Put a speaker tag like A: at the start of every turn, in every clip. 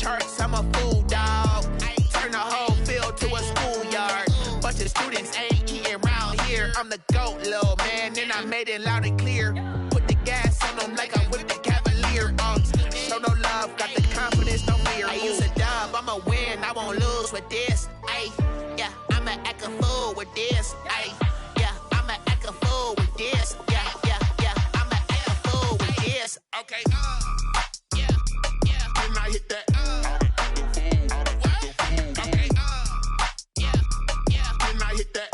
A: parks, I'm a fool, dog. Turn the whole field to a schoolyard. Bunch of students ain't eating around here. I'm the GOAT, little man, and I made it loud and clear. Put the gas on them like I whipped the Cavalier. Show no love, got the confidence, no fear. I use a dub, I'ma win, I won't lose with this. Ay, yeah, I'ma act a fool with this. Ay, yeah, I'ma act a fool with this. Yeah, yeah, yeah, I'ma act a fool with this. Okay, yeah, yeah, can I hit that? Okay, yeah, yeah, can I hit that?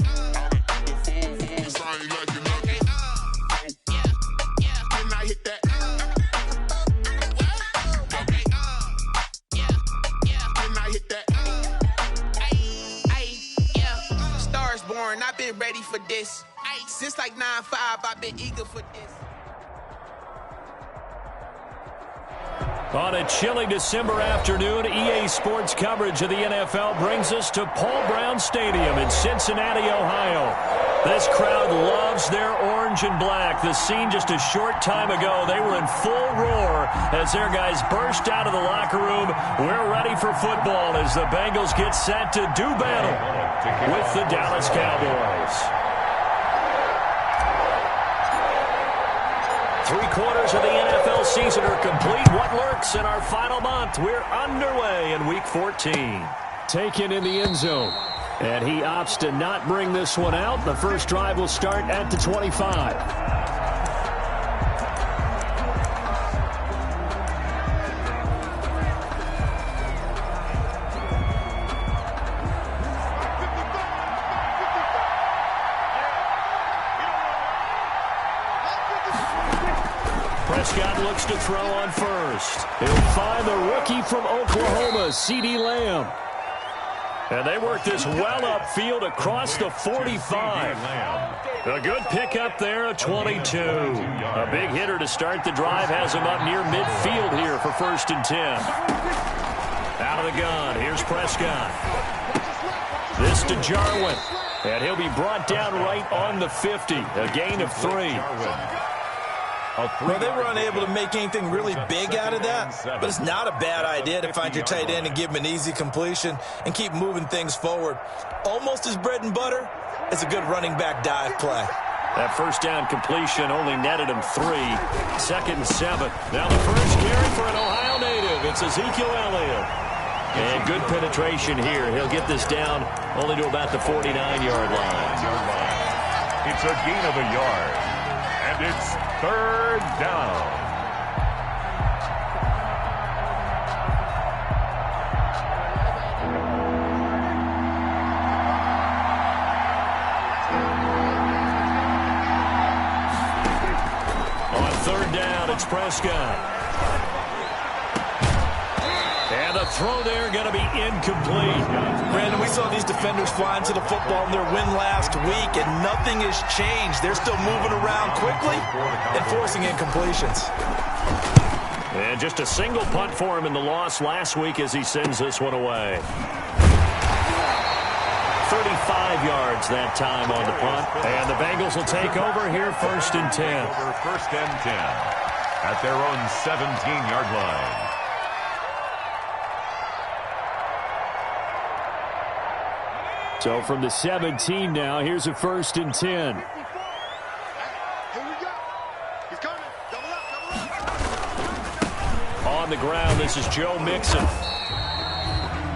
A: It's only like you know. Okay, yeah, yeah, can I hit that? Okay, yeah, yeah, can I hit that? Ay, yeah, Stars born, I've been ready for this. Ay, since like 9-5, I've been eager for this.
B: On a chilly December afternoon, EA Sports coverage of the NFL brings us to Paul Brown Stadium in Cincinnati, Ohio. This crowd loves their orange and black. The scene just a short time ago, they were in full roar as their guys burst out of the locker room. We're ready for football as the Bengals get set to do battle with the Dallas Cowboys. 3/4 of the NFL season are complete. What lurks in our final month? We're underway in Week 14. Taken in the end zone. And he opts to not bring this one out. The first drive will start at the 25. Prescott looks to throw on first. He'll find the rookie from Oklahoma, CeeDee Lamb. And they work this well upfield across the 45. A good pickup there, a 22. A big hitter to start the drive has him up near midfield here for 1st and 10. Out of the gun, here's Prescott. This to Jarwin. And he'll be brought down right on the 50. A gain of 3.
C: Well, they were unable to make anything really big out of that, but it's not a bad idea to find your tight end and give him an easy completion and keep moving things forward. Almost his bread and butter. It's a good running back dive play.
B: That first down completion only netted him 3. 2nd and 7. Now the first carry for an Ohio native. It's Ezekiel Elliott. And good penetration here. He'll get this down only to about the 49-yard line.
D: It's a gain of a yard. And it's 3rd down.
B: On 3rd down, it's Prescott. And the throw there going to be incomplete.
C: Brandon, we saw these defenders flying to the football in their win last week, and nothing has changed. They're still moving around quickly and forcing incompletions.
B: And just a single punt for him in the loss last week as he sends this one away. 35 yards that time on the punt. And the Bengals will take over here 1st and 10.
D: 1st and 10 at their own 17-yard line.
B: So from the 17 now, here's a 1st and 10. On the ground, this is Joe Mixon.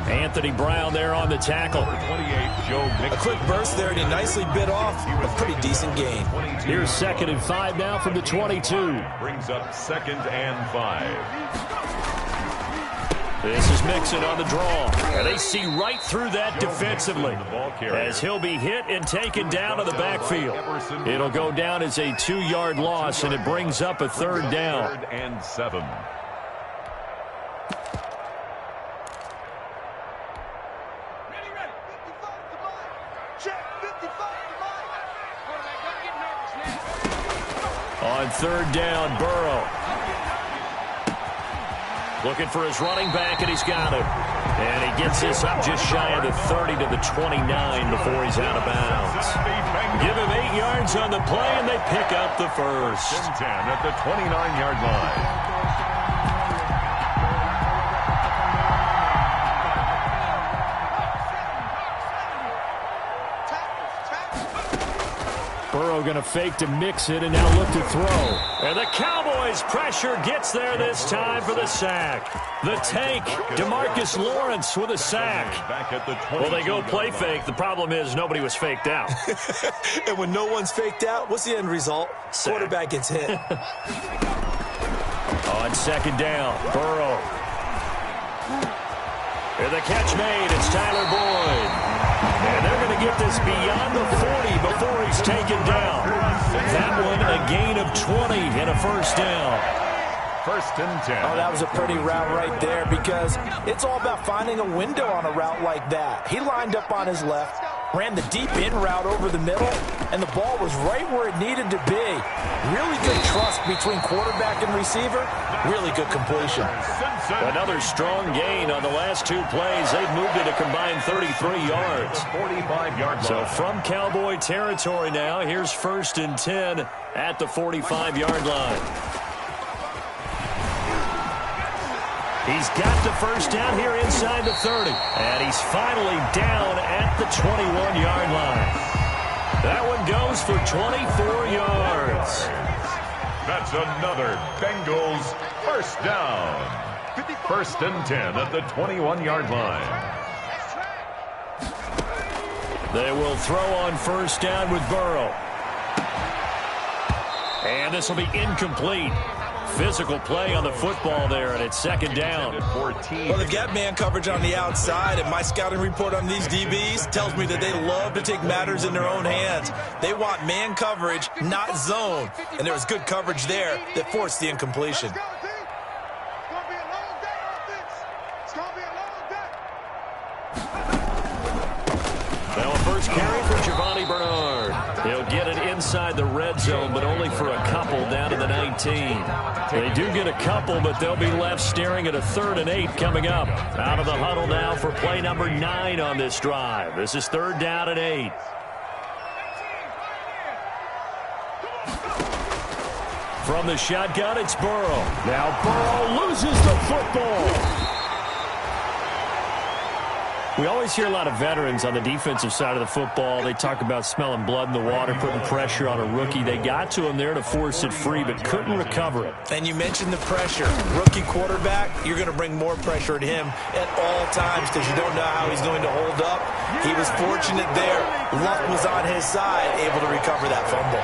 B: Anthony Brown there on the tackle.
D: 28, Joe Mixon.
C: A quick burst there, and he nicely bit off a pretty decent gain.
B: Here's 2nd and 5 now from the 22.
D: Brings up 2nd and 5.
B: This is Mixon on the draw. And they see right through that defensively as he'll be hit and taken down to the backfield. It'll go down as a 2-yard loss, and it brings up a 3rd down.
D: 3rd and 7.
B: On 3rd down, Burrow. Looking for his running back, and he's got him. And he gets this up just shy of the 30 to the 29 before he's out of bounds. Give him 8 yards on the play, and they pick up the first.
D: 10 at the 29-yard line.
B: Burrow going to fake to mix it and now look to throw. And the Cowboys pressure gets there this time for the sack. The tank, DeMarcus Lawrence with a sack. Well, they go play fake. The problem is nobody was faked out.
C: And when no one's faked out, what's the end result? Sack. Quarterback gets hit.
B: On second down, Burrow. And the catch made. It's Tyler Boyd. And they're going to get this beyond the 40 before he's taken down. That one a gain of 20 and a first down.
D: First and 10.
C: Oh, that was a pretty route right there because it's all about finding a window on a route like that. He lined up on his left, ran the deep in route over the middle, and the ball was right where it needed to be. Really good trust between quarterback and receiver. Really good completion.
B: Another strong gain on the last two plays. They've moved it a combined 33 yards.
D: 45-yard line.
B: So from Cowboy territory now, here's first and 10 at the 45-yard line. He's got the first down here inside the 30. And he's finally down at the 21-yard line. That one goes for 24 yards.
D: That's another Bengals first down. First and 10 at the 21-yard line.
B: They will throw on first down with Burrow. And this will be incomplete. Physical play on the football there, and it's second down.
C: Well, they've got man coverage on the outside, and my scouting report on these DBs tells me that they love to take matters in their own hands. They want man coverage, not zone, and there was good coverage there that forced the incompletion.
B: Now a first carry for Giovanni Bernard. He'll get it inside the red zone, but only for a couple down to the 19. They do get a couple, but they'll be left staring at a 3rd and 8 coming up. Out of the huddle now for play number 9 on this drive. This is 3rd down and 8. From the shotgun, it's Burrow. Now Burrow loses the football. We always hear a lot of veterans on the defensive side of the football. They talk about smelling blood in the water, putting pressure on a rookie. They got to him there to force it free, but couldn't recover it.
C: And you mentioned the pressure. Rookie quarterback, you're going to bring more pressure at him at all times because you don't know how he's going to hold up. He was fortunate there. Luck was on his side, able to recover that fumble.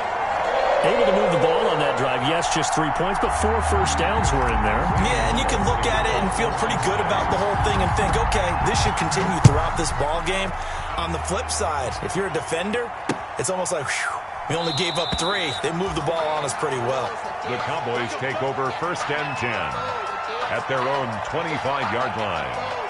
B: Able to move the ball on that drive. Yes, just 3 points, but 4 first downs were in there.
C: Yeah, and you can look at it and feel pretty good about the whole thing and think, okay, this should continue throughout this ball game. On the flip side, if you're a defender, it's almost like, whew, we only gave up 3. They moved the ball on us pretty well.
D: The Cowboys take over first and 10 at their own 25-yard line.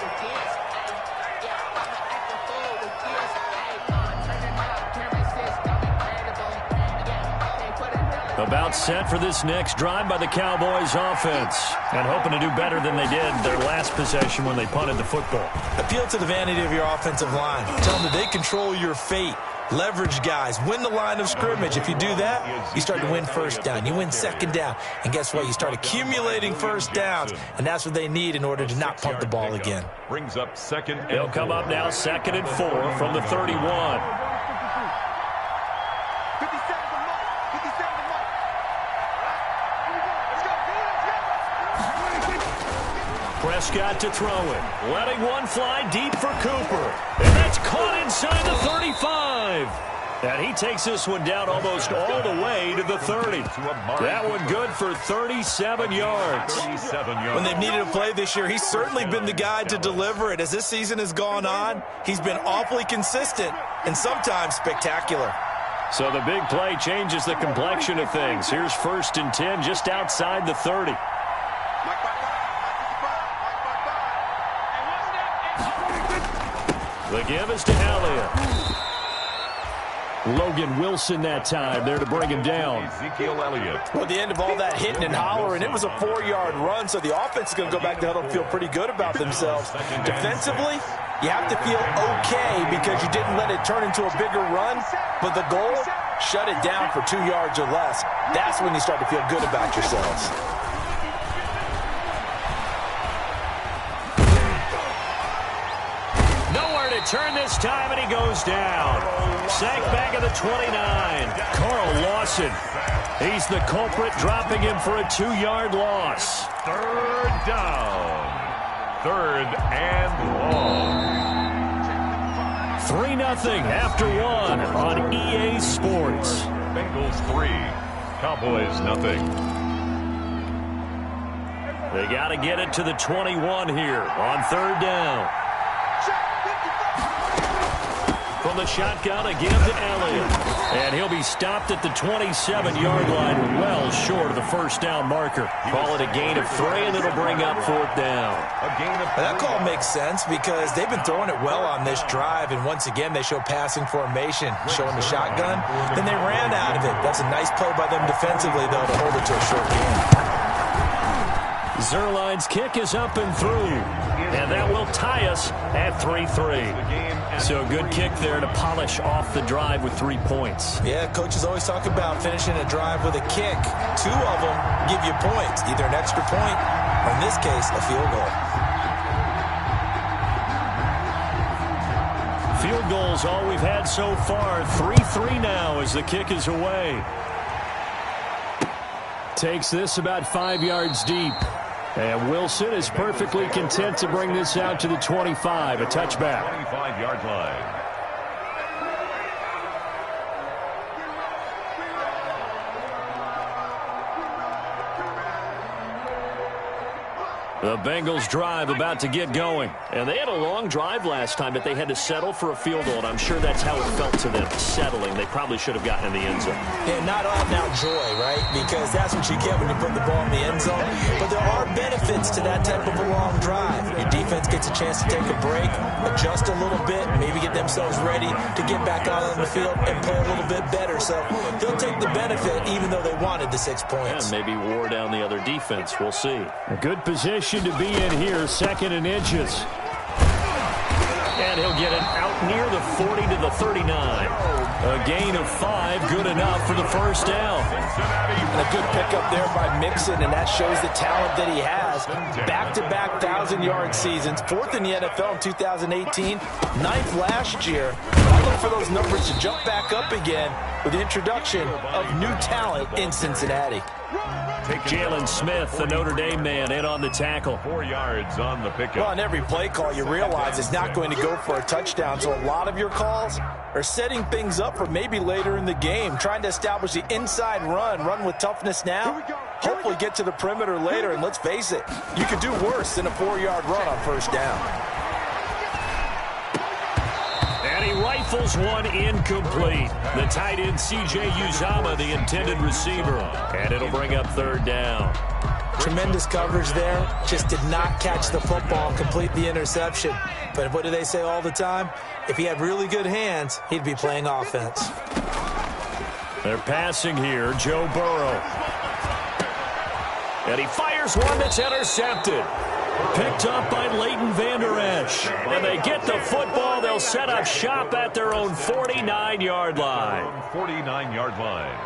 B: About set for this next drive by the Cowboys offense. And hoping to do better than they did their last possession when they punted the football.
C: Appeal to the vanity of your offensive line. Tell them that they control your fate. Leverage guys. Win the line of scrimmage. If you do that, you start to win first down. You win second down. And guess what? You start accumulating first downs. And that's what they need in order to not punt the ball again.
D: Brings up second and
B: They'll come up now 2nd and 4 from the 31. Prescott to throw it. Letting one fly deep for Cooper. And that's caught inside the 35. And he takes this one down almost all the way to the 30. That one good for 37 yards.
C: When they've needed a play this year, he's certainly been the guy to deliver it. As this season has gone on, he's been awfully consistent and sometimes spectacular.
B: So the big play changes the complexion of things. Here's first and 10 just outside the 30. The give is to Elliott. Logan Wilson that time there to bring him down.
D: Ezekiel Elliott.
C: Well, at the end of all that hitting and hollering, it was a 4-yard run, so the offense is going to go back to huddle and feel pretty good about themselves. Defensively, you have to feel okay because you didn't let it turn into a bigger run, but the goal, shut it down for 2 yards or less. That's when you start to feel good about yourselves.
B: return this time, and he goes down. Sacked back at the 29. Carl Lawson. He's the culprit, dropping him for a 2-yard loss.
D: Third down. Third and long.
B: 3-0 after 1 on EA Sports.
D: Bengals 3, Cowboys nothing.
B: They got to get it to the 21 here on third down. From the shotgun again to Elliott. And he'll be stopped at the 27-yard line, well short of the first down marker. Call it a gain of 3, and it'll bring up fourth down.
C: That call makes sense because they've been throwing it well on this drive, and once again they show passing formation, showing the shotgun. Then they ran out of it. That's a nice play by them defensively, though, to hold it to a short game.
B: Zerline's kick is up and through, and that will tie us at 3-3. So a good kick there to polish off the drive with 3 points.
C: Yeah, coaches always talk about finishing a drive with a kick. 2 of them give you points, either an extra point or, in this case, a field goal.
B: Field goals all we've had so far. 3-3 now as the kick is away. Takes this about 5 yards deep. And Wilson is perfectly content to bring this out to the 25, a touchback.
D: 25-yard line.
B: The Bengals drive about to get going. And they had a long drive last time, but they had to settle for a field goal. And I'm sure that's how it felt to them, settling. They probably should have gotten in the end zone.
C: Yeah, not out now joy, right? Because that's what you get when you put the ball in the end zone. But there are benefits to that type of a long drive. Your defense gets a chance to take a break, adjust a little bit, maybe get themselves ready to get back out on the field and play a little bit better. So they'll take the benefit even though they wanted the 6 points.
B: And maybe wore down the other defense. We'll see. A good position to be in here, 2nd and inches. And he'll get it out near the 40 to the 39. A gain of 5, good enough for the first down.
C: And a good pickup there by Mixon, and that shows the talent that he has. Back-to-back 1,000-yard seasons, 4th in the NFL in 2018, 9th last year. I look for those numbers to jump back up again with the introduction of new talent in Cincinnati.
B: Jalen Smith, the Notre Dame man, in on the tackle.
D: 4 yards on the pickup.
C: Well, on every play call, you realize it's not going to go for a touchdown. So a lot of your calls are setting things up for maybe later in the game, trying to establish the inside run with toughness now, hopefully get to the perimeter later. And let's face it, you could do worse than a 4-yard run on first down.
B: And he rifles one incomplete. The tight end, C.J. Uzomah, the intended receiver. And it'll bring up third down.
C: Tremendous coverage there. Just did not catch the football and complete the interception. But what do they say all the time? If he had really good hands, he'd be playing offense.
B: They're passing here, Joe Burrow. And he fires one that's intercepted. Picked up by Leighton Vander Esch. And they get the football. They'll set up shop at their own 49-yard line.
D: 49-yard line.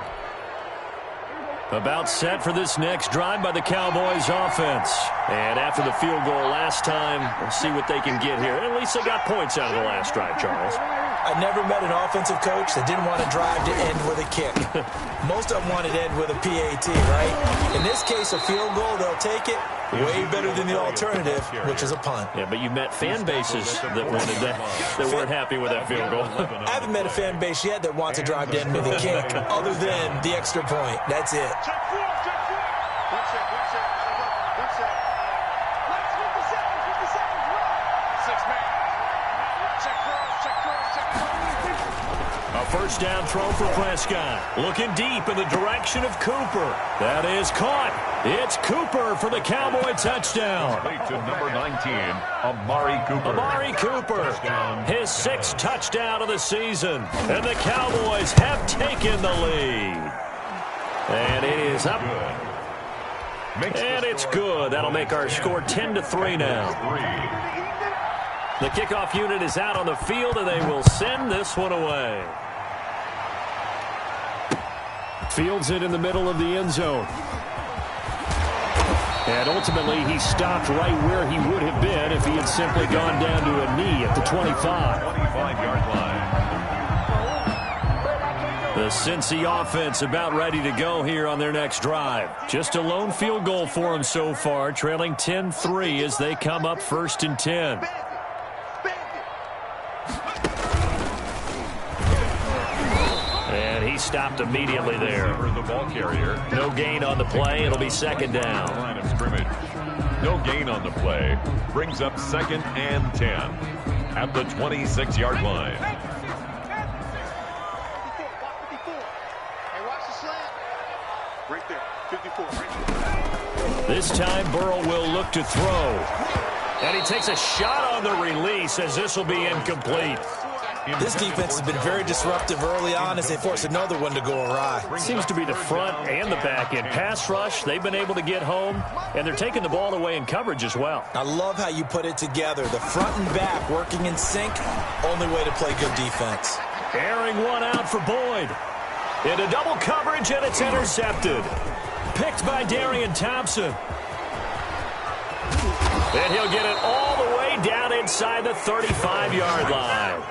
B: About set for this next drive by the Cowboys offense. And after the field goal last time, we'll see what they can get here. At least they got points out of the last drive, Charles.
C: I never met an offensive coach that didn't want to drive to end with a kick. Most of them wanted to end with a PAT, right? In this case, a field goal, they'll take it. Way better than the alternative, which is a punt.
B: Yeah, but you met fan bases that wanted that weren't happy with that field goal.
C: I haven't met a fan base yet that wants to drive to end with a kick, other than the extra point. That's it.
B: First down throw for Prescott. Looking deep in the direction of Cooper. That is caught. It's Cooper for the Cowboy touchdown.
D: To number 19, Amari Cooper.
B: Amari Cooper, his 6th touchdown of the season. And the Cowboys have taken the lead. And it is up. And it's good. That'll make our score 10-3 now. The kickoff unit is out on the field, and they will send this one away. Fields it in the middle of the end zone. And ultimately, he stopped right where he would have been if he had simply gone down to a knee at the 25.
D: 25-yard line.
B: The Cincy offense about ready to go here on their next drive. Just a lone field goal for them so far, trailing 10-3 as they come up 1st and 10. And he stopped immediately there.
D: The ball carrier.
B: No gain on the play. It'll be 2nd down.
D: Line of scrimmage. No gain on the play. Brings up 2nd and 10 at the 26-yard line.
E: Right there, 54.
B: This time, Burrow will look to throw. And he takes a shot on the release as this will be incomplete.
C: This defense has been very disruptive early on as they force another one to go awry.
B: Seems to be the front and the back end. Pass rush, they've been able to get home, and they're taking the ball away in coverage as well.
C: I love how you put it together. The front and back working in sync, only way to play good defense.
B: Airing one out for Boyd. Into double coverage, and it's intercepted. Picked by Darian Thompson. And he'll get it all the way down inside the 35-yard line.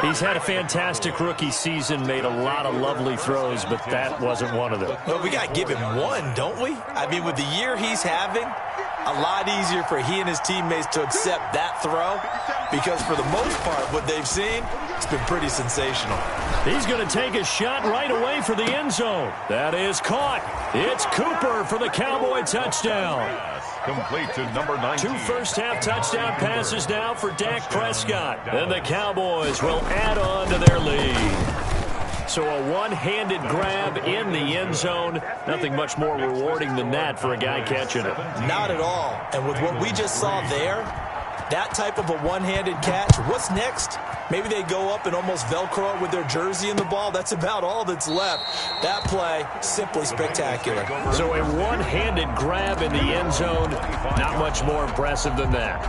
B: He's had a fantastic rookie season, made a lot of lovely throws, but that wasn't one of them.
C: Well, we got to give him one, don't we? I mean, with the year he's having, a lot easier for he and his teammates to accept that throw because for the most part, what they've seen, it's been pretty sensational.
B: He's going to take a shot right away for the end zone. That is caught. It's Cooper for the Cowboy touchdown.
D: Complete to number 19.
B: 2 first-half touchdown passes now for Dak Prescott. And the Cowboys will add on to their lead. So a one-handed grab in the end zone. Nothing much more rewarding than that for a guy catching it.
C: Not at all. And with what we just saw there, that type of a one-handed catch, what's next? Maybe they go up and almost Velcro it with their jersey in the ball. That's about all that's left. That play, simply spectacular.
B: So a one-handed grab in the end zone, not much more impressive than that.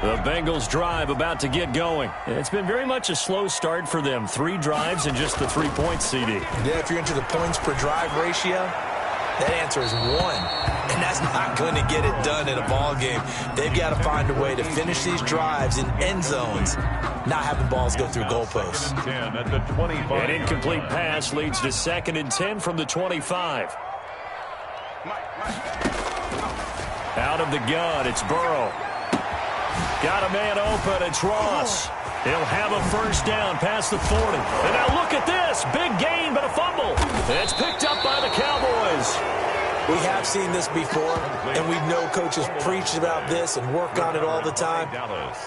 B: The Bengals drive about to get going. It's been very much a slow start for them. 3 drives and just the 3 points, CD.
C: Yeah, if you're into the points per drive ratio, that answer is 1. And that's not going to get it done in a ball game. They've got to find a way to finish these drives in end zones, not having balls go through goalposts.
D: 10 at the 25.
B: An incomplete pass leads to 2nd and 10 from the 25. Out of the gun, it's Burrow. Got a man open, it's Ross. He'll have a first down past the 40. And now look at this. Big gain, but a fumble. It's picked up by the Cowboys.
C: We have seen this before, and we know coaches preach about this and work on it all the time.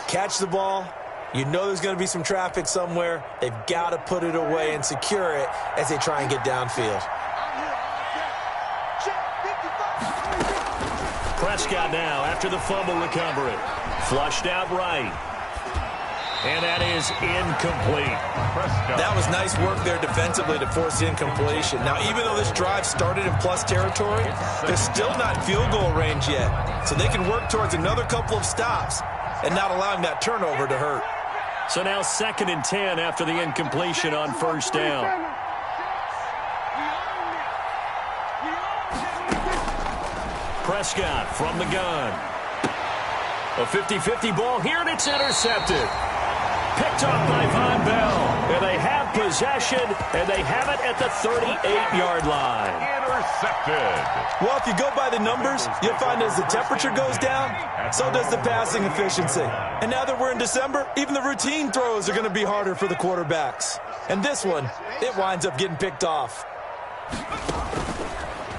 C: Catch the ball. You know there's going to be some traffic somewhere. They've got to put it away and secure it as they try and get downfield.
B: Prescott now after the fumble recovery. Flushed out right. And that is incomplete.
C: That was nice work there defensively to force incompletion. Now, even though this drive started in plus territory, they're still not in field goal range yet. So they can work towards another couple of stops and not allowing that turnover to hurt.
B: So now 2nd and 10 after the incompletion on first down. Prescott from the gun. A 50-50 ball here, and it's intercepted. Picked off by Von Bell. And they have possession, and they have it at the 38-yard line.
D: Intercepted.
C: Well, if you go by the numbers, you'll find as the temperature goes down, so does the passing efficiency. And now that we're in December, even the routine throws are going to be harder for the quarterbacks. And this one, it winds up getting picked off.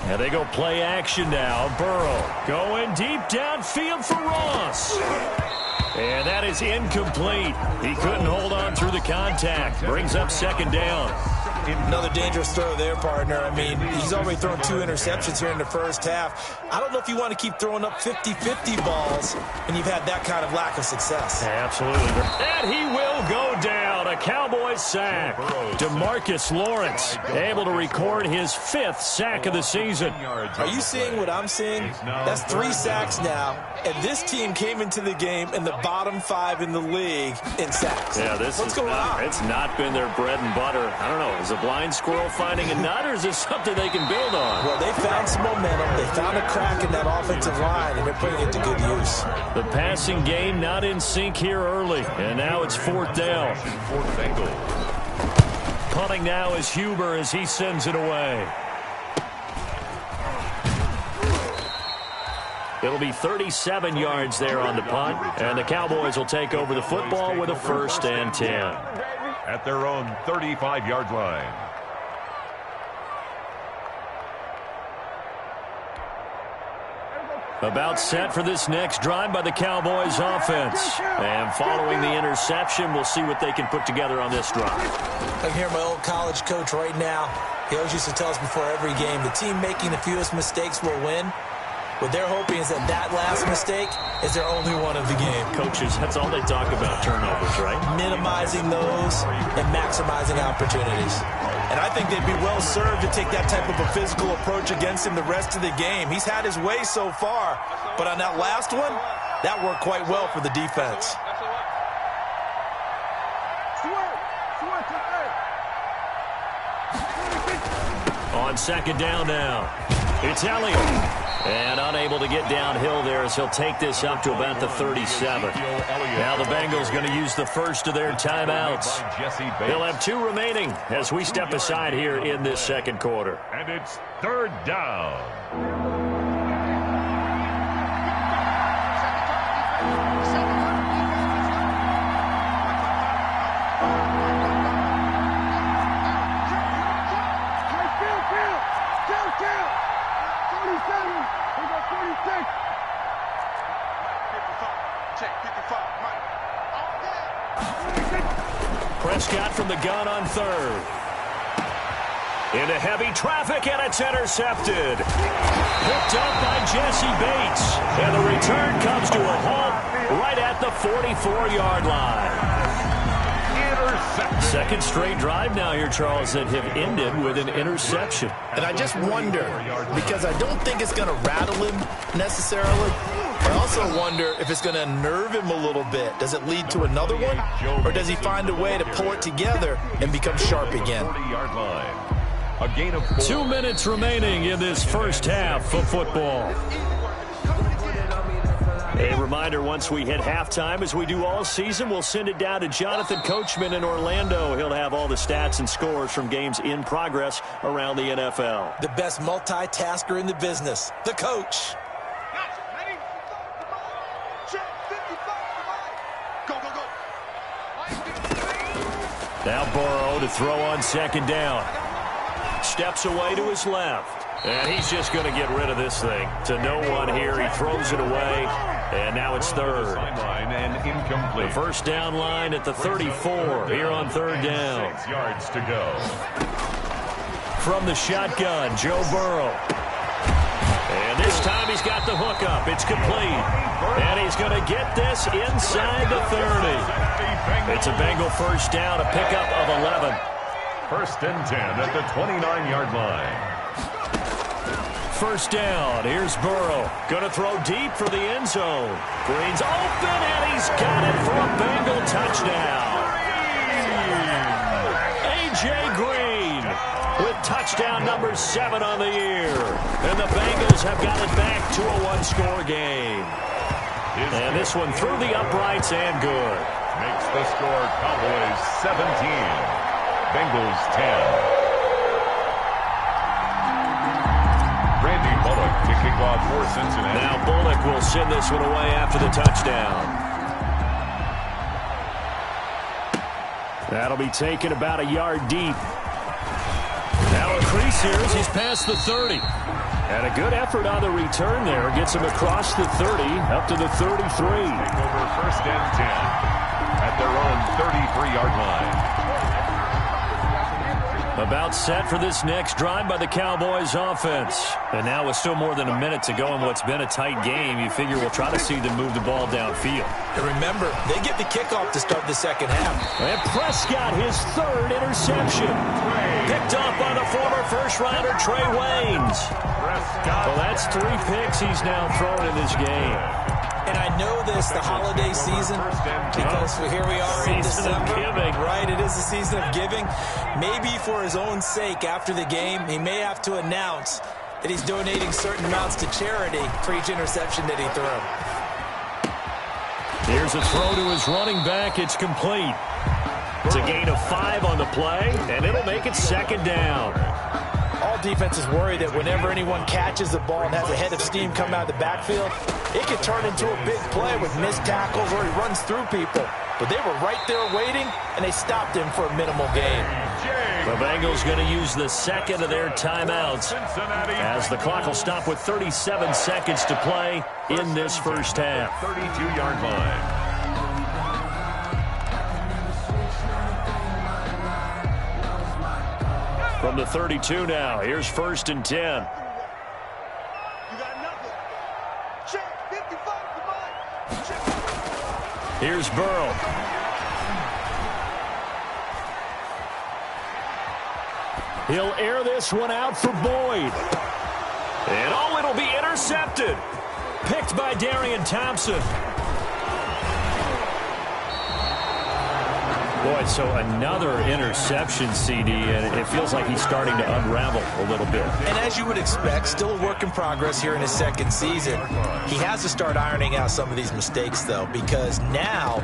B: And they go play action now. Burrow going deep downfield for Ross. And that is incomplete. He couldn't hold on through the contact. Brings up 2nd down.
C: Another dangerous throw there, partner. I mean, he's already thrown 2 interceptions here in the first half. I don't know if you want to keep throwing up 50-50 balls when you've had that kind of lack of success.
B: Absolutely. And he will go down. A a Cowboys sack. DeMarcus Lawrence able to record his 5th sack of the season.
C: Are you seeing what I'm seeing? That's 3 sacks now, and this team came into the game in the bottom 5 in the league in sacks.
B: Yeah,
C: What's going on?
B: It's not been their bread and butter. I don't know. Is a blind squirrel finding a nut, or is this something they can build on?
C: Well, they found some momentum. They found a crack in that offensive line, and they're putting it to good use.
B: The passing game not in sync here early, and now it's 4th down. Punting now is Huber as he sends it away. It'll be 37 yards there on the punt, and the Cowboys will take over the football with a 1st and 10.
D: At their own 35-yard line.
B: About set for this next drive by the Cowboys offense. And following the interception, we'll see what they can put together on this drive.
C: I can hear my old college coach right now. He always used to tell us before every game, the team making the fewest mistakes will win. What they're hoping is that last mistake is their only one of the game.
B: Coaches, that's all they talk about, turnovers, right?
C: Minimizing those and maximizing opportunities. And I think they'd be well served to take that type of a physical approach against him the rest of the game. He's had his way so far, but on that last one, that worked quite well for the defense.
B: On 2nd down now, it's Elliott. And unable to get downhill there as he'll take this up to about the 37. Now the Bengals going to use the first of their timeouts. They'll have 2 remaining as we step aside here in this 2nd quarter.
D: And it's 3rd down.
B: Prescott from the gun on 3rd. Into heavy traffic, and it's intercepted. Picked up by Jesse Bates. And the return comes to a halt right at the 44-yard line. 2nd straight drive now here, Charles, that have ended with an interception.
C: And I just wonder, because I don't think it's going to rattle him necessarily, I also wonder if it's going to unnerve him a little bit. Does it lead to another one? Or does he find a way to pull it together and become sharp again?
D: A gain of 4.
B: 2 minutes remaining in this first half of football. A reminder, once we hit halftime, as we do all season, we'll send it down to Jonathan Coachman in Orlando. He'll have all the stats and scores from games in progress around the NFL.
C: The best multitasker in the business, the coach.
B: Now Burrow to throw on 2nd down. Steps away to his left. And he's just going to get rid of this thing. To no one here. He throws it away. And now it's 3rd. The 1st down line at the 34 here on 3rd down.
D: 6 yards to go.
B: From the shotgun, Joe Burrow. And this time he's got the hook up. It's complete. And he's going to get this inside the 30. It's a Bengal 1st down, a pickup of 11.
D: 1st and 10 at the 29-yard line.
B: 1st down. Here's Burrow. Going to throw deep for the end zone. Green's open, and he's got it for a Bengal touchdown. A.J. Green with touchdown number 7 on the year. And the Bengals have got it back to a 1-score game. And this one through the uprights and good.
D: Makes the score Cowboys 17, Bengals 10. Randy Bullock to kick off for Cincinnati.
B: Now Bullock will send this one away after the touchdown. That'll be taken about a yard deep. Now a crease here as he's past the 30. And a good effort on the return there. Gets him across the 30 up to the 33.
D: Take over 1st and 10 at their own 33-yard line.
B: About set for this next drive by the Cowboys offense. And now with still more than a minute to go in what's been a tight game, you figure we'll try to see them move the ball downfield.
C: And remember, they get the kickoff to start the second half.
B: And Prescott, his third interception. Picked off by the former first-rounder Trey Waynes. Well, that's 3 picks he's now thrown in this game.
C: And I know this, the holiday season, because here we are in December. Right, it is the season of giving. Maybe for his own sake, after the game, he may have to announce that he's donating certain amounts to charity for each interception that he threw.
B: Here's a throw to his running back. It's complete. It's a gain of 5 on the play, and it'll make it second down.
C: All defenses worry that whenever anyone catches the ball and has a head of steam come out of the backfield, it could turn into a big play with missed tackles or he runs through people. But they were right there waiting, and they stopped him for a minimal gain.
B: The Bengals going to use the second of their timeouts as the clock will stop with 37 seconds to play in this first half.
D: 32-yard line.
B: From the 32 now, here's 1st and 10.
E: You got nothing. Check, 55, come on. Check.
B: Here's Burrow. He'll air this one out for Boyd. And oh, it'll be intercepted. Picked by Darian Thompson. Boy, so another interception, CD, and it feels like he's starting to unravel a little bit.
C: And as you would expect, still a work in progress here in his second season. He has to start ironing out some of these mistakes, though, because now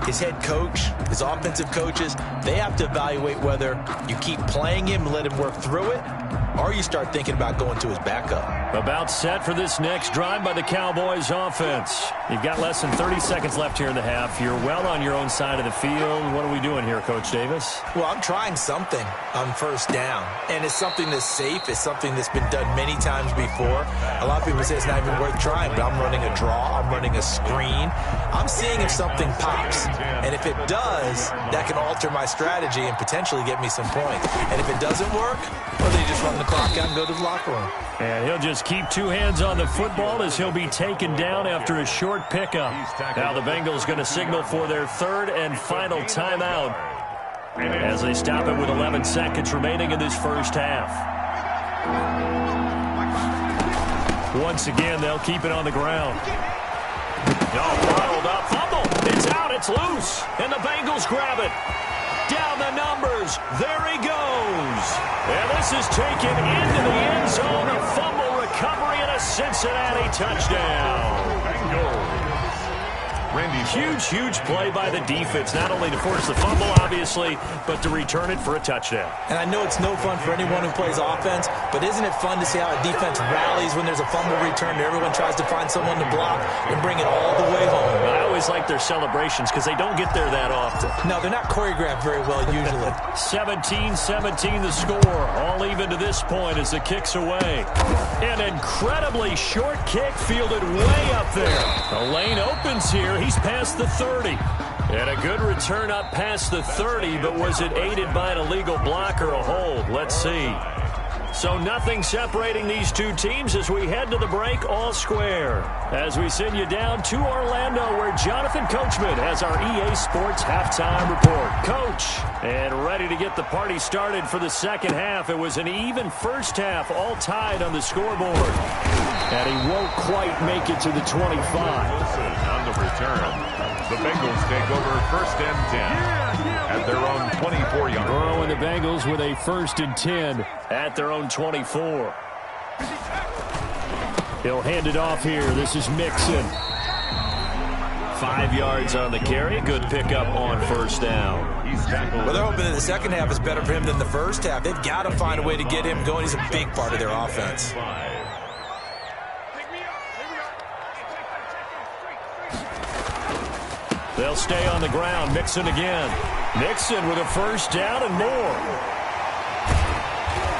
C: his head coach, his offensive coaches, they have to evaluate whether you keep playing him and let him work through it, or you start thinking about going to his backup.
B: About set for this next drive by the Cowboys offense. You've got less than 30 seconds left here in the half. You're well on your own side of the field. What are we doing here, Coach Davis?
C: Well, I'm trying something on first down, and it's something that's safe. It's something that's been done many times before. A lot of people say it's not even worth trying, but I'm running a draw. I'm running a screen. I'm seeing if something pops, and if it does, that can alter my strategy and potentially get me some points. And if it doesn't work, well, then you just run the clock out and go to the locker room.
B: And he'll just keep 2 hands on the football as he'll be taken down after a short pickup. Now the Bengals going to signal for their 3rd and final timeout as they stop it with 11 seconds remaining in this first half. Once again, they'll keep it on the ground. Bottled up, fumble. It's out, it's loose, and the Bengals grab it. Down the numbers. There he goes. And this is taken into the end zone. A fumble recovery and a Cincinnati touchdown.
D: Bengals.
B: Huge play by the defense, not only to force the fumble, obviously, but to return it for a touchdown.
C: And I know it's no fun for anyone who plays offense, but isn't it fun to see how a defense rallies when there's a fumble return and everyone tries to find someone to block and bring it all the way home?
B: I always like their celebrations because they don't get there that often.
C: No, they're not choreographed very well usually.
B: 17-17 the score, all even to this point as the kick's away. An incredibly short kick fielded way up there. The lane opens here. He's past the 30. And a good return up past the 30, but was it aided by an illegal block or a hold? Let's see. So nothing separating these two teams as we head to the break all square. As we send you down to Orlando where Jonathan Coachman has our EA Sports halftime report. Coach, and ready to get the party started for the second half. It was an even first half, all tied on the scoreboard. And he won't quite make it to the 25.
D: On the return. The Bengals take over 1st and 10 at their own 24-yard.
B: Burrow and the Bengals with a 1st and 10 at their own 24. He'll hand it off here. This is Mixon. 5 yards on the carry. Good pickup on first down.
C: Well, they're hoping that the second half is better for him than the first half. They've got to find a way to get him going. He's a big part of their offense.
B: They'll stay on the ground. Mixon again. Mixon with a first down and more.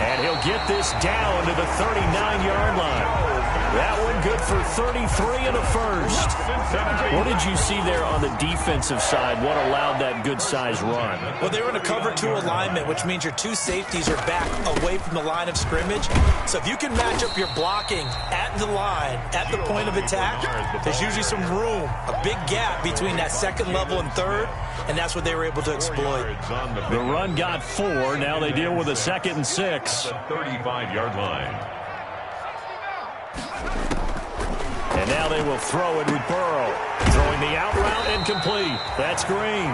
B: And he'll get this down to the 39-yard line. That one good for 33 and a first. What did you see there on the defensive side? What allowed that good-sized run?
C: Well, they were in a cover 2 alignment, which means your 2 safeties are back away from the line of scrimmage. So if you can match up your blocking at the line, at the point of attack, there's usually some room, a big gap between that second level and third, and that's what they were able to exploit.
B: The run got 4. Now they deal with a 2nd and 6.
D: 35-yard line.
B: And now they will throw it with Burrow. Throwing the out route incomplete. That's Green.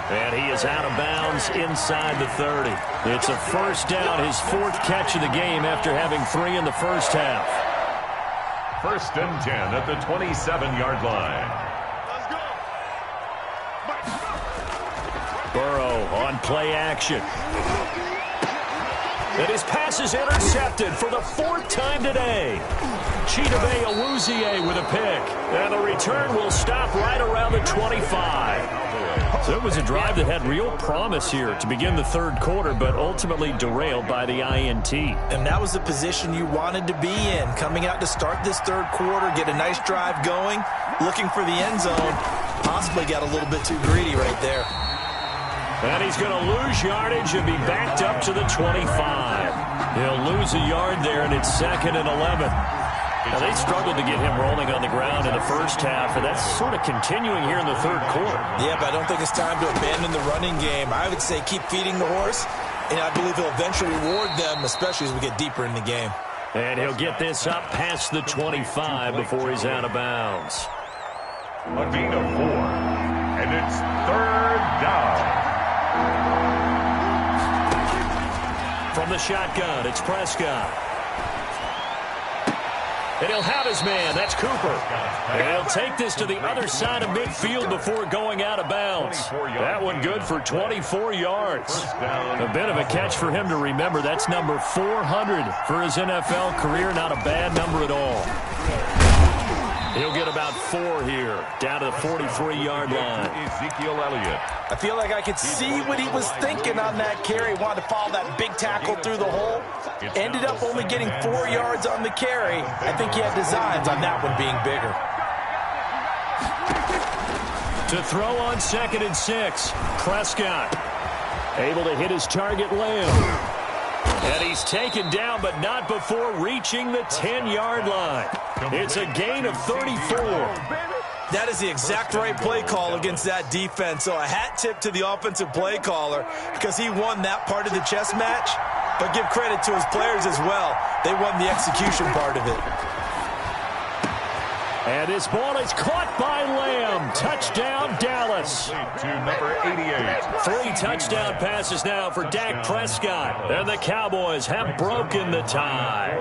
B: And he is out of bounds inside the 30. It's a first down, his 4th catch of the game after having 3 in the first half.
D: 1st and 10 at the 27-yard line.
B: Burrow on play action. And his pass is intercepted for the 4th time today. Chidobe Awuzie with a pick. And the return will stop right around the 25. So it was a drive that had real promise here to begin the 3rd quarter, but ultimately derailed by the INT.
C: And that was the position you wanted to be in, coming out to start this 3rd quarter, get a nice drive going, looking for the end zone. Possibly got a little bit too greedy right there.
B: And he's going to lose yardage and be backed up to the 25. He'll lose a yard there, and it's 2nd and 11. Now, they struggled to get him rolling on the ground in the first half, and that's sort of continuing here in the 3rd quarter.
C: Yeah, but I don't think it's time to abandon the running game. I would say keep feeding the horse, and I believe he'll eventually reward them, especially as we get deeper in the game.
B: And he'll get this up past the 25 before he's out of bounds.
D: A gain of 4, and it's 3rd down.
B: From the shotgun, it's Prescott. And he'll have his man. That's Cooper. And he'll take this to the other side of midfield before going out of bounds. That one good for 24 yards. A bit of a catch for him to remember. That's number 400 for his NFL career. Not a bad number at all. He'll get about 4 here, down to the 43-yard line.
D: Ezekiel Elliott.
C: I feel like I could see what he was thinking on that carry. Wanted to follow that big tackle through the hole. Ended up only getting 4 yards on the carry. I think he had designs on that one being bigger.
B: To throw on 2nd and 6, Prescott. Able to hit his target, Lamb. And he's taken down, but not before reaching the 10-yard line. It's a gain of 34.
C: That is the exact right play call against that defense. So a hat tip to the offensive play caller because he won that part of the chess match. But give credit to his players as well. They won the execution part of it.
B: And this ball is caught by Lamb. Touchdown, Dallas.
D: To number 88.
B: 3 touchdown passes now for Dak Prescott. And the Cowboys have broken the tie.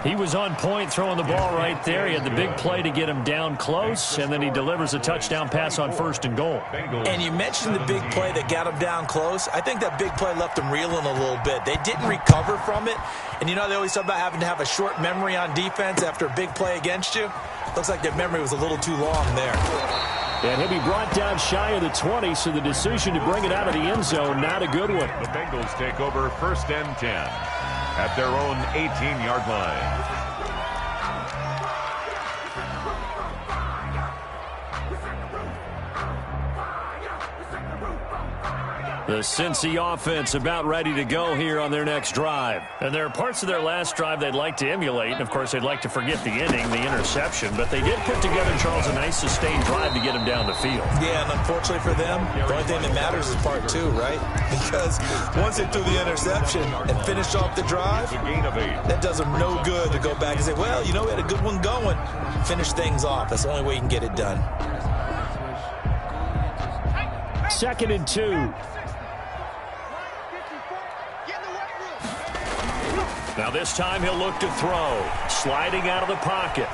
B: He was on point throwing the ball right there. He had the big play to get him down close, and then he delivers a touchdown pass on 1st and goal.
C: And you mentioned the big play that got him down close. I think that big play left him reeling a little bit. They didn't recover from it. And, you know, they always talk about having to have a short memory on defense after a big play against you. Looks like their memory was a little too long there.
B: And he'll be brought down shy of the 20, so the decision to bring it out of the end zone, not a good one.
D: The Bengals take over 1st and 10 at their own 18-yard line.
B: The Cincy offense about ready to go here on their next drive. And there are parts of their last drive they'd like to emulate. And, of course, they'd like to forget the inning, the interception. But they did put together, Charles, a nice sustained drive to get him down the field.
C: Yeah, and unfortunately for them, the only thing that matters is part 2, right? Because once they threw the interception and finished off the drive, that does them no good to go back and say, well, you know, we had a good one going. Finish things off. That's the only way you can get it done.
B: 2nd and 2. Now this time he'll look to throw. Sliding out of the pocket.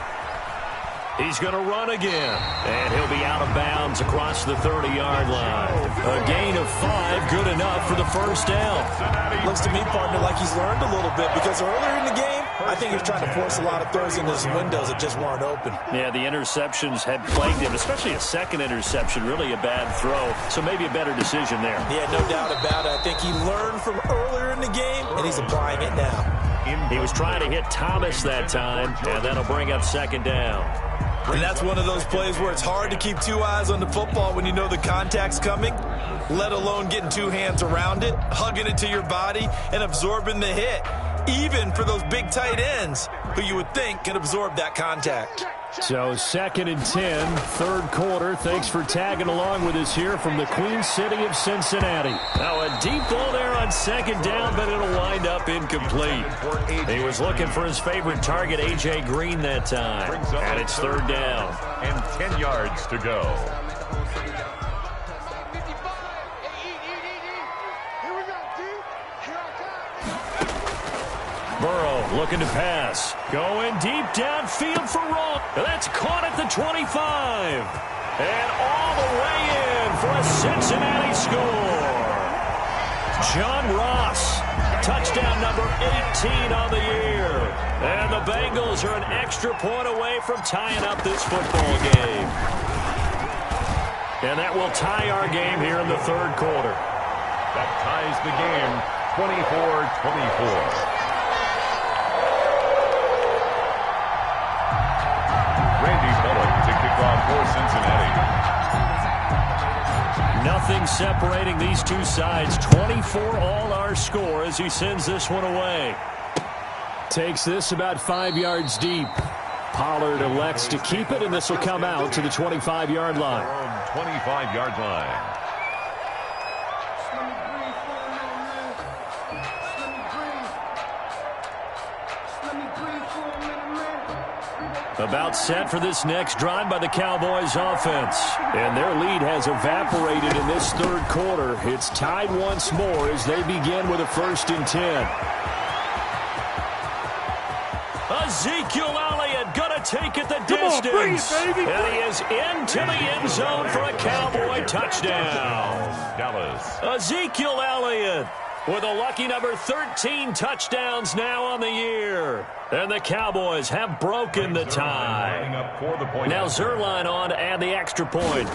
B: He's going to run again. And he'll be out of bounds across the 30-yard line. A gain of 5, good enough for the first down.
C: Looks to me, partner, like he's learned a little bit because earlier in the game, I think he was trying to force a lot of throws into some windows that just weren't open.
B: Yeah, the interceptions had plagued him, especially a second interception, really a bad throw. So maybe a better decision there.
C: Yeah, no doubt about it. I think he learned from earlier in the game, and he's applying it now.
B: He was trying to hit Thomas that time, and that'll bring up second down.
C: And that's one of those plays where it's hard to keep two eyes on the football when you know the contact's coming, let alone getting two hands around it, hugging it to your body, and absorbing the hit, even for those big tight ends who you would think can absorb that contact.
B: So 2nd and 10, third quarter. Thanks for tagging along with us here from the Queen City of Cincinnati. Now a deep ball there on second down, but it'll wind up incomplete. He was looking for his favorite target, A.J. Green, that time. And it's third down.
D: And 10 yards to go.
B: Burrow looking to pass. Going deep downfield for Roll. That's caught at the 25. And all the way in for a Cincinnati score. John Ross, touchdown number 18 on the year. And the Bengals are an extra point away from tying up this football game. And that will tie our game here in the third quarter.
D: That ties the game 24-24. For Cincinnati.
B: Nothing separating these two sides. 24 all our score as he sends this one away. Takes this about 5 yards deep. Pollard elects to keep it, and this will come out to the 25-yard line.
D: 25-yard line.
B: About set for this next drive by the Cowboys offense. And their lead has evaporated in this third quarter. It's tied once more as they begin with a 1st and 10. Ezekiel Elliott gonna take it the distance. And he is into the end zone for a Cowboy touchdown.
D: Dallas.
B: Ezekiel Elliott with a lucky number 13 touchdowns now on the year. And the Cowboys have broken the tie. Now Zerline on to add the extra point.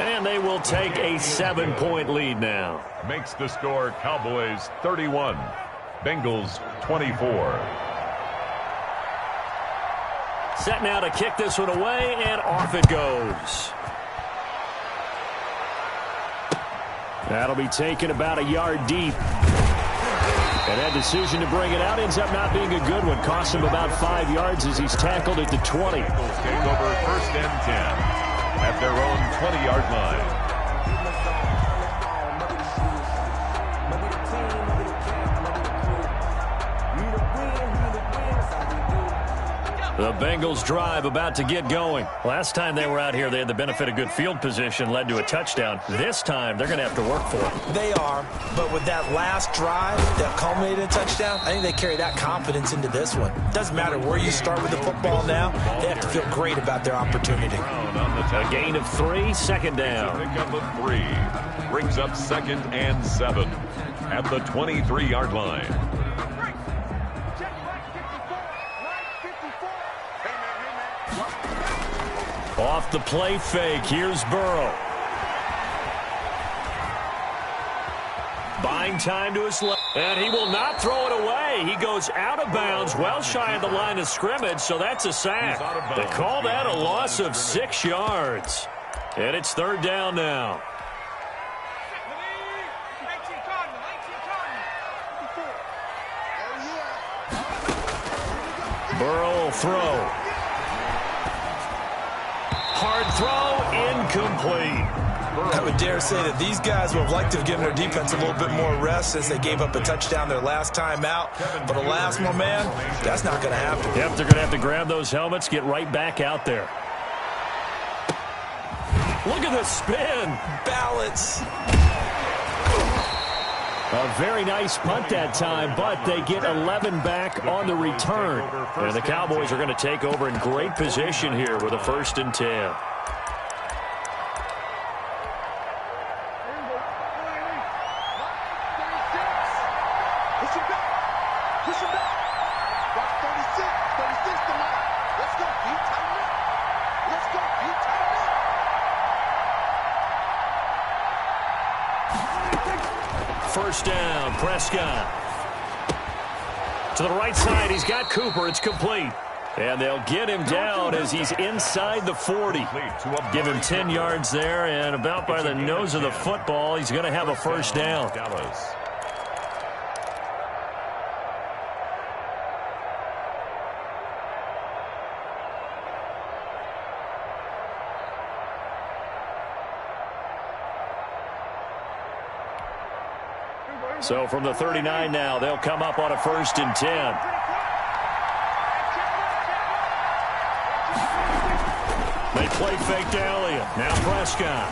B: And they will take a 7-point lead now.
D: Makes the score Cowboys 31, Bengals 24.
B: Set now to kick this one away, and off it goes. That'll be taken about a yard deep. And that decision to bring it out ends up not being a good one. Cost him about 5 yards as he's tackled at the 20.
D: Take over 1st and 10 at their own 20-yard line.
B: The Bengals drive about to get going. Last time they were out here, they had the benefit of good field position, led to a touchdown. This time, they're going to have to work for it.
C: They are, but with that last drive that culminated in a touchdown, I think they carry that confidence into this one. Doesn't matter where you start with the football now, they have to feel great about their opportunity.
B: A gain of 3, 2nd down.
D: Pick up a 3. Brings up 2nd and 7 at the 23-yard line.
B: Off the play fake, here's Burrow. Buying time to his left, and he will not throw it away. He goes out of bounds, well shy of the line of scrimmage, so that's a sack. They call that a loss of 6 yards. And it's third down now. Burrow will throw. Hard throw, incomplete.
C: I would dare say that these guys would have liked to have given their defense a little bit more rest since they gave up a touchdown their last time out. But alas, my man, that's not going to happen.
B: Yep, they're going to have to grab those helmets, get right back out there. Look at the spin.
C: Balance.
B: A very nice punt that time, but they get 11 back on the return. And the Cowboys are going to take over in great position here with a 1st and 10. First down, Prescott. To the right side, he's got Cooper. It's complete. And they'll get him down as he's inside the 40. Give him 10 yards there, and about by the nose of the football, he's going to have a first down. So from the 39 now, they'll come up on a 1st and 10. They play fake to Elliott. Now Prescott.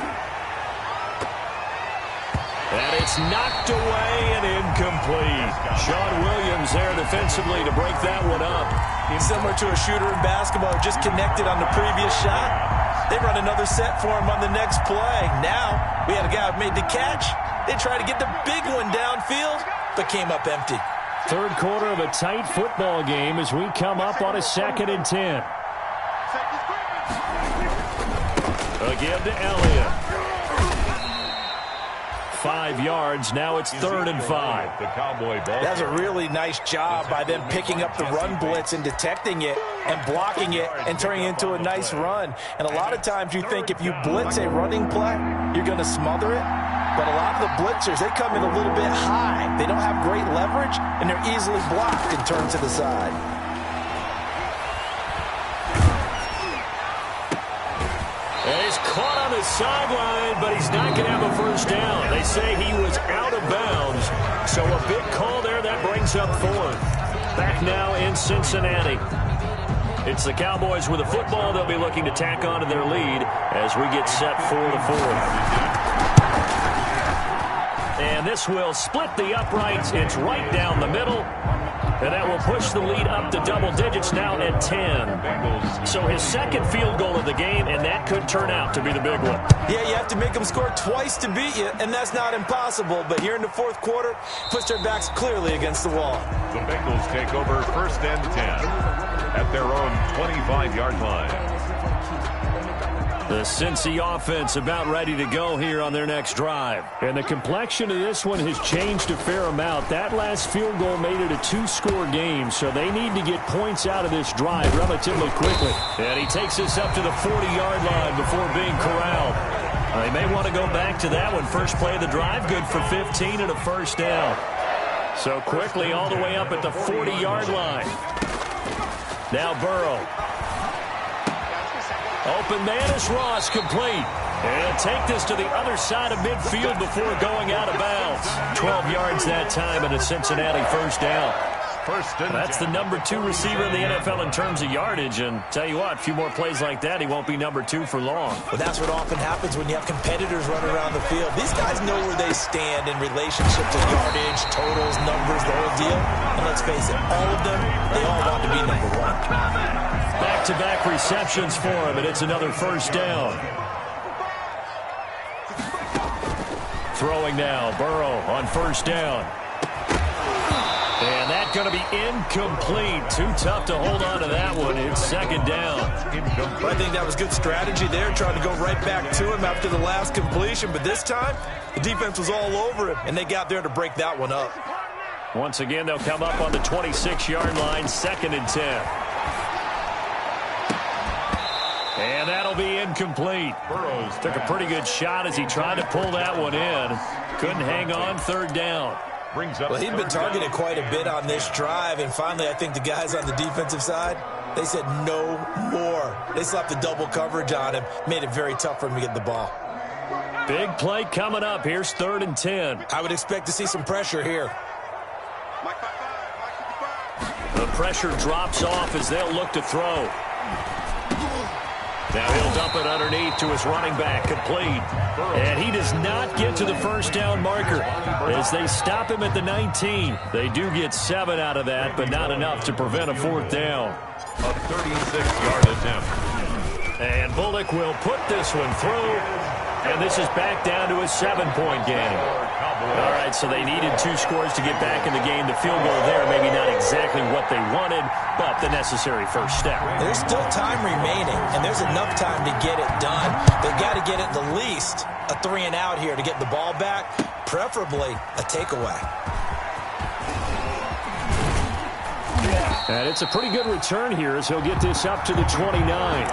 B: And it's knocked away and incomplete. Sean Williams there defensively to break that one up.
C: Similar to a shooter in basketball, just connected on the previous shot. They run another set for him on the next play. Now we had a guy who made the catch. They tried to get the big one downfield, but came up empty.
B: Third quarter of a tight football game as we come up on a 2nd and 10. Again to Elliott. 5 yards. Now it's 3rd and 5.
C: That's a really nice job by them picking up the run blitz and detecting it and blocking it and turning it into a nice run. And a lot of times you think if you blitz a running play, you're going to smother it. But a lot of the blitzers, they come in a little bit high. They don't have great leverage, and they're easily blocked and turned to the side.
B: And he's caught on the sideline, but he's not going to have a first down. They say he was out of bounds. So a big call there. That brings up 4th. Back now in Cincinnati. It's the Cowboys with the football. They'll be looking to tack on to their lead as we get set for the 4th. And this will split the uprights. It's right down the middle. And that will push the lead up to double digits now at 10. So his 2nd field goal of the game, and that could turn out to be the big one.
C: Yeah, you have to make them score twice to beat you, and that's not impossible. But here in the 4th quarter, push their backs clearly against the wall.
D: The Bengals take over 1st and 10 at their own 25-yard line.
B: The Cincy offense about ready to go here on their next drive. And the complexion of this one has changed a fair amount. That last field goal made it a 2-score game, so they need to get points out of this drive relatively quickly. And he takes us up to the 40-yard line before being corralled. They may want to go back to that one. First play of the drive, good for 15 and a first down. So quickly all the way up at the 40-yard line. Now Burrow. Open man is Ross, complete. And take this to the other side of midfield before going out of bounds. 12 yards that time and a Cincinnati first down. That's the number 2 receiver in the NFL in terms of yardage. And tell you what, a few more plays like that, he won't be number 2 for long.
C: Well, that's what often happens when you have competitors running around the field. These guys know where they stand in relationship to yardage, totals, numbers, the whole deal. And let's face it, all of them, they all want to be number 1.
B: Back-to-back receptions for him, and it's another first down. Throwing now, Burrow on first down. And that's going to be incomplete. Too tough to hold on to that one. It's 2nd down.
C: I think that was good strategy there, trying to go right back to him after the last completion. But this time, the defense was all over him, and they got there to break that one up.
B: Once again, they'll come up on the 26-yard line, 2nd and 10. And that'll be incomplete. Burrows took a pretty good shot as he tried to pull that one in. Couldn't hang on, 3rd down.
C: Well, he'd been targeted quite a bit on this drive, and finally I think the guys on the defensive side, they said no more. They slapped the double coverage on him, made it very tough for him to get the ball.
B: Big play coming up. Here's 3rd and 10.
C: I would expect to see some pressure here.
B: The pressure drops off as they'll look to throw. Now he'll dump it underneath to his running back, complete. And he does not get to the first down marker as they stop him at the 19. They do get 7 out of that, but not enough to prevent a 4th down.
D: A 36-yard attempt.
B: And Bullock will put this one through. And this is back down to a 7-point game. All right, so they needed 2 scores to get back in the game. The field goal there, maybe not exactly what they wanted, but the necessary first step.
C: There's still time remaining, and there's enough time to get it done. They've got to get at the least a 3-and-out here to get the ball back. preferably a takeaway.
B: And it's a pretty good return here as he'll get this up to the 29.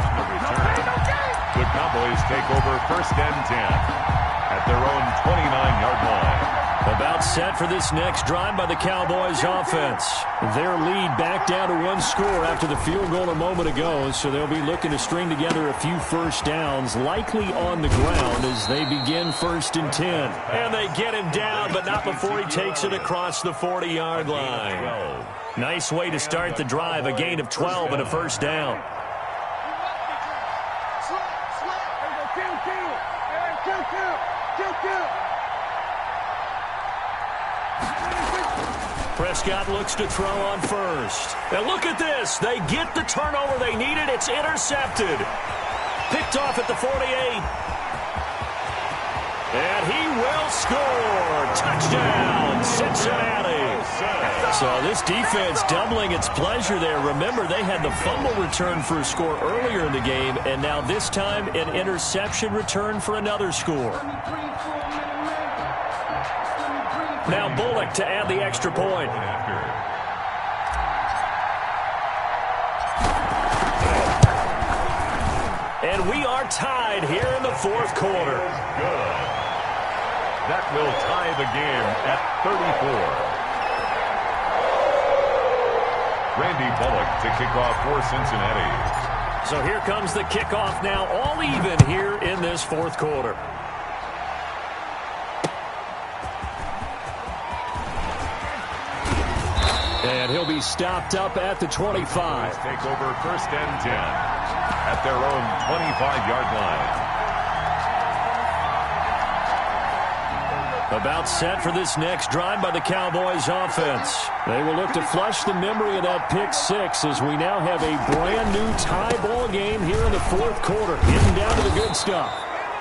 D: The Cowboys take over 1st and 10 at their own 29-yard line.
B: About set for this next drive by the Cowboys offense. Their lead back down to 1 score after the field goal a moment ago, so they'll be looking to string together a few first downs, likely on the ground as they begin 1st and 10. And they get him down, but not before he takes it across the 40-yard line. Nice way to start the drive, a gain of 12 and a first down. Prescott looks to throw on first. And look at this. They get the turnover they needed. It's intercepted. Picked off at the 48. And he will score. Touchdown, Cincinnati. So this defense doubling its pleasure there. Remember, they had the fumble return for a score earlier in the game, and now this time an interception return for another score. Now Bullock to add the extra point. And we are tied here in the 4th quarter.
D: Good. That will tie the game at 34. Randy Bullock to kick off for Cincinnati.
B: So here comes the kickoff now, all even here in this 4th quarter. And he'll be stopped up at the 25.
D: Take over 1st and 10 at their own 25-yard line.
B: About set for this next drive by the Cowboys offense. They will look to flush the memory of that pick 6 as we now have a brand new tie ball game here in the 4th quarter. Getting down to the good stuff.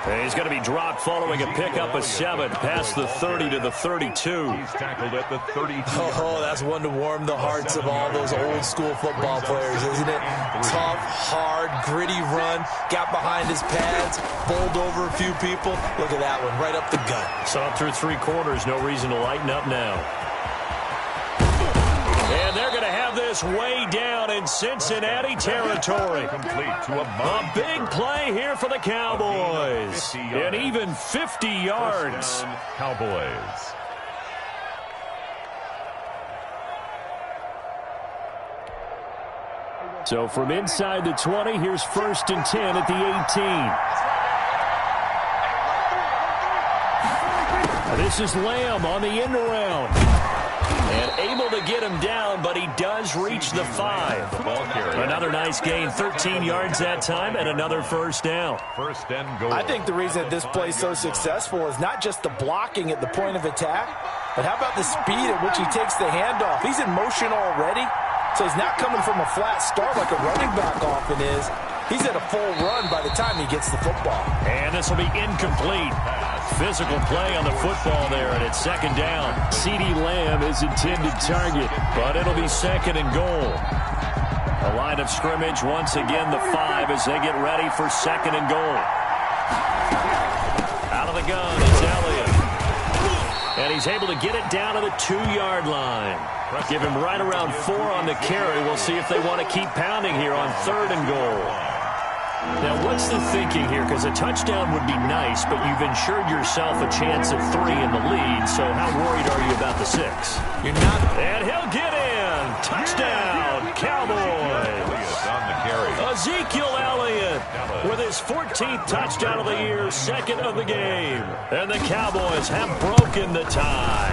B: And he's going to be dropped following a pickup of 7 past the 30 to the 32.
D: He's tackled at the 32.
C: Oh, that's one to warm the hearts of all those old school football players, isn't it? Tough, hard, gritty run. Got behind his pads, bowled over a few people. Look at that one, right up the gut.
B: Saw it through 3 quarters. No reason to lighten up now. And they're going to have this way down in Cincinnati territory.
D: Complete to a
B: big play here for the Cowboys. And even 50 yards.
D: Cowboys.
B: So from inside the 20, here's 1st and 10 at the 18. This is Lamb on the end around. And able to get him down, but he does reach the 5. Another nice gain, 13 yards that time, and another first down.
D: 1st and goal.
C: I think the reason this play is so successful is not just the blocking at the point of attack, but how about the speed at which he takes the handoff? He's in motion already, so he's not coming from a flat start like a running back often is. He's at a full run by the time he gets the football.
B: And this will be incomplete. Physical play on the football there, and it's 2nd down. CeeDee Lamb is intended target, but it'll be 2nd and goal. A line of scrimmage, once again the 5 as they get ready for 2nd and goal. Out of the gun is Elliott. And he's able to get it down to the 2-yard line. Give him right around 4 on the carry. We'll see if they want to keep pounding here on 3rd and goal. Now, what's the thinking here? Because a touchdown would be nice, but you've ensured yourself a chance of 3 in the lead, so how worried are you about the 6?
C: You're not.
B: And he'll get in. Touchdown, Cowboys.
D: On the carry.
B: Ezekiel Elliott with his 14th touchdown of the year, 2nd of the game. And the Cowboys have broken the tie.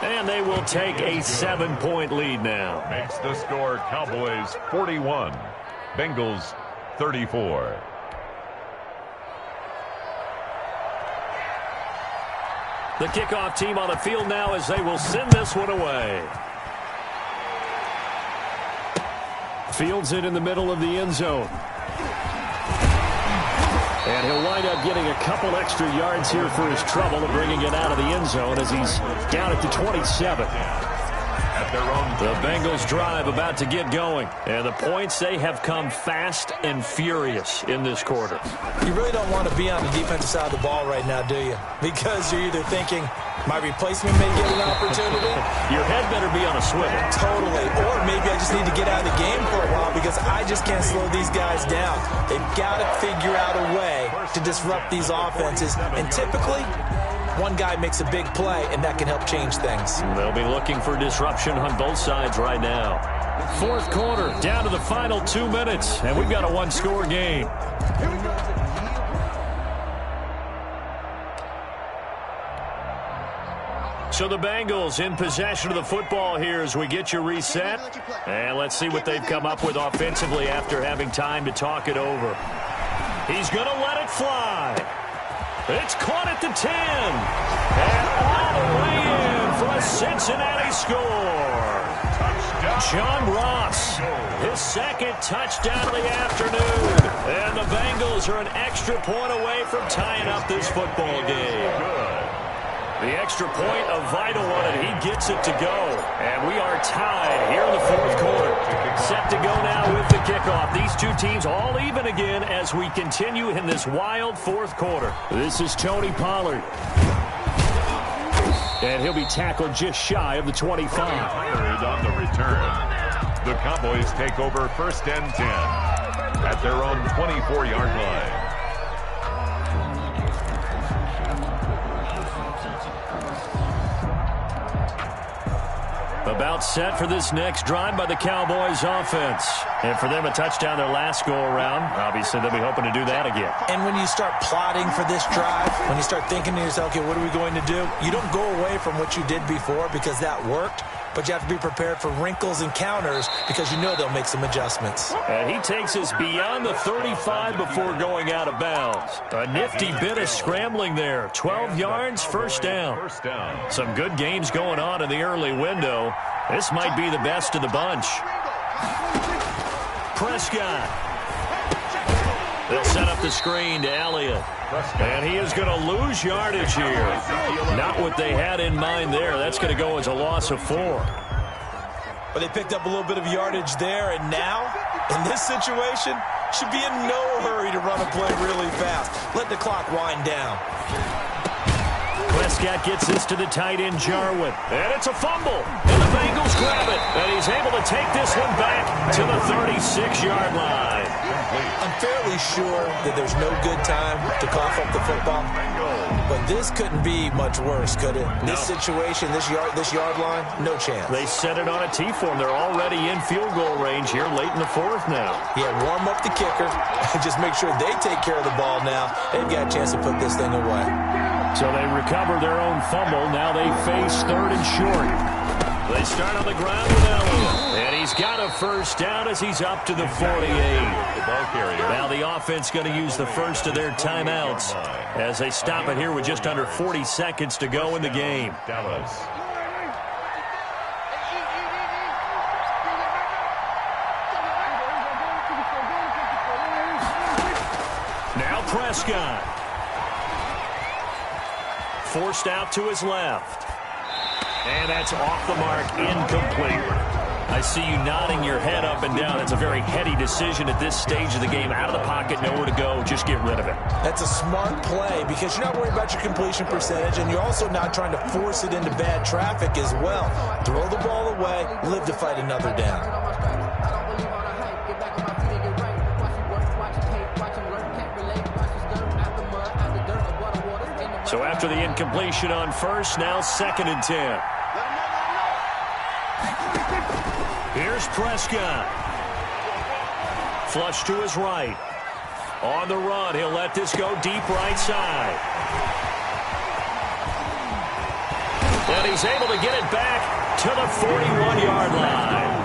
B: And they will take a 7-point lead now.
D: Makes the score Cowboys 41, Bengals 34.
B: The kickoff team on the field now as they will send this one away. Fields it in the middle of the end zone. And he'll wind up getting a couple extra yards here for his trouble of bringing it out of the end zone as he's down at the 27.
D: At their own.
B: The Bengals drive about to get going. And the points, they have come fast and furious in this quarter.
C: You really don't want to be on the defensive side of the ball right now, do you? Because you're either thinking, my replacement may get an opportunity.
B: Your head better be on a swivel.
C: Totally. Or maybe I just need to get out of the game for a while because I just can't slow these guys down. They've got to figure out a way to disrupt these offenses. And typically, one guy makes a big play, and that can help change things.
B: They'll be looking for disruption on both sides right now. Fourth quarter, down to the final 2 minutes, and we've got a one-score game. So the Bengals in possession of the football here as we get you reset. And let's see what they've come up with offensively after having time to talk it over. He's going to let it fly. It's caught at the 10. And all the way in for a Cincinnati score. John Ross, his second touchdown of the afternoon. And the Bengals are an extra point away from tying up this football game. The extra point, a vital one, and he gets it to go. And we are tied here in the fourth quarter. Set to go now with the kickoff. These two teams all even again as we continue in this wild fourth quarter. This is Tony Pollard. And he'll be tackled just shy of the 25.
D: On the return. The Cowboys take over first and 10 at their own 24-yard line.
B: About set for this next drive by the Cowboys offense. And for them, a touchdown their last go-around. Obviously, they'll be hoping to do that again.
C: And when you start plotting for this drive, when you start thinking to yourself, okay, what are we going to do? You don't go away from what you did before because that worked. But you have to be prepared for wrinkles and counters because you know they'll make some adjustments.
B: And he takes us beyond the 35 before going out of bounds. A nifty bit of scrambling there. 12 yards, first down. Some good games going on in the early window. This might be the best of the bunch. Prescott. They'll set up the screen to Elliott. And he is going to lose yardage here. Not what they had in mind there. That's going to go as a loss of 4.
C: But they picked up a little bit of yardage there, and now, in this situation, should be in no hurry to run a play really fast. Let the clock wind down.
B: Prescott gets this to the tight end, Jarwin. And it's a fumble. And the Bengals grab it. And he's able to take this one back to the 36-yard line.
C: I'm fairly sure that there's no good time to cough up the football. But this couldn't be much worse, could it? No. This situation, this yard line, no chance.
B: They set it on a T-form. They're already in field goal range here late in the fourth now.
C: Yeah, warm up the kicker. Just make sure they take care of the ball now. They've got a chance to put this thing away.
B: So they recover their own fumble. Now they face third and short. They start on the ground with Elliott. And he's got a first down as he's up to the 48. Now the offense going to use the first of their timeouts as they stop it here with just under 40 seconds to go in the game. Now Prescott. Forced out to his left. And that's off the mark, incomplete. I see you nodding your head up and down. It's a very heady decision at this stage of the game. Out of the pocket, nowhere to go. Just get rid of it.
C: That's a smart play because you're not worried about your completion percentage, and you're also not trying to force it into bad traffic as well. Throw the ball away, live to fight another down.
B: So after the incompletion on first, now second and 10. Here's Prescott. Flush to his right. On the run, he'll let this go deep right side. And he's able to get it back to the 41-yard line.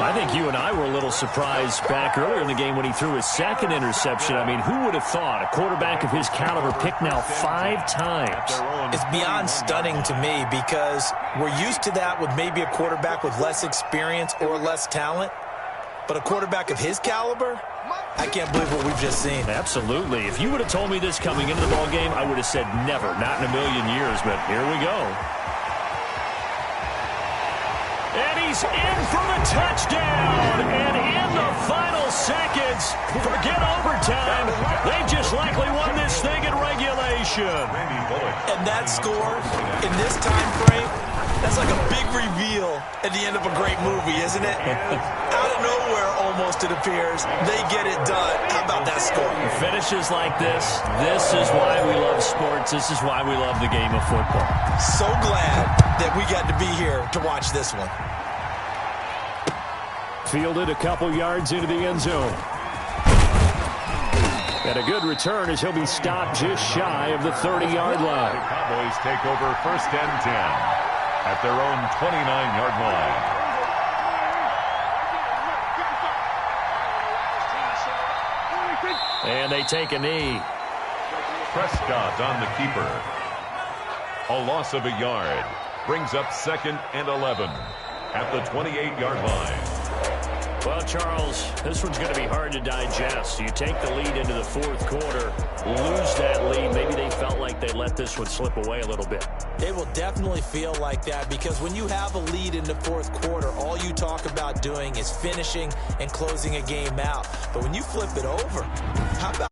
B: I think you and I were a little surprised back earlier in the game when he threw his second interception. I mean, who would have thought a quarterback of his caliber picked now 5 times?
C: It's beyond stunning to me because we're used to that with maybe a quarterback with less experience or less talent. But a quarterback of his caliber, I can't believe what we've just seen.
B: Absolutely. If you would have told me this coming into the ball game, I would have said never, not in a million years. But here we go. And he's in for the touchdown. And in the final seconds, forget overtime. They just likely won this thing in regulation.
C: And that score in this time frame, that's like a big reveal at the end of a great movie, isn't it? Out of nowhere, almost, it appears. They get it done. How about that score?
B: Finishes like this is why we love sports. This is why we love the game of football.
C: So glad that we got to be here to watch this one.
B: Fielded a couple yards into the end zone. And a good return as he'll be stopped just shy of the 30-yard line.
D: The Cowboys take over 1st and 10 at their own 29-yard line.
B: And they take a knee.
D: Prescott on the keeper. A loss of a yard. Brings up 2nd and 11 at the 28-yard line.
B: Well, Charles, this one's going to be hard to digest. You take the lead into the fourth quarter, lose that lead. Maybe they felt like they let this one slip away a little bit.
C: They will definitely feel like that because when you have a lead in the fourth quarter, all you talk about doing is finishing and closing a game out. But when you flip it over, how about